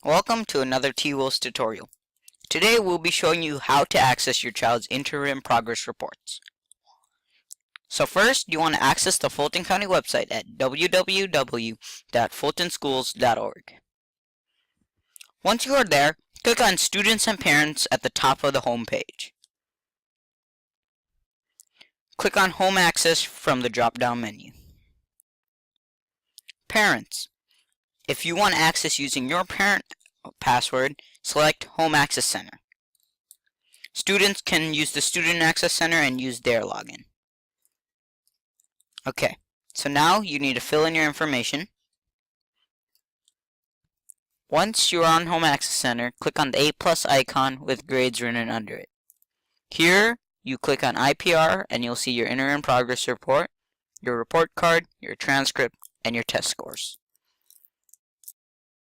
Welcome to another T-Wills tutorial. Today we'll be showing you how to access your child's interim progress reports. So first, you want to access the Fulton County website at www.fultonschools.org. Once you are there, click on Students and Parents at the top of the home page. Click on Home Access from the drop-down menu. Parents. If you want access using your parent password, select Home Access Center. Students can use the Student Access Center and use their login. Okay, so now you need to fill in your information. Once you're on Home Access Center, click on the A+ icon with grades written under it. Here, you click on IPR and you'll see your interim progress report, your report card, your transcript, and your test scores.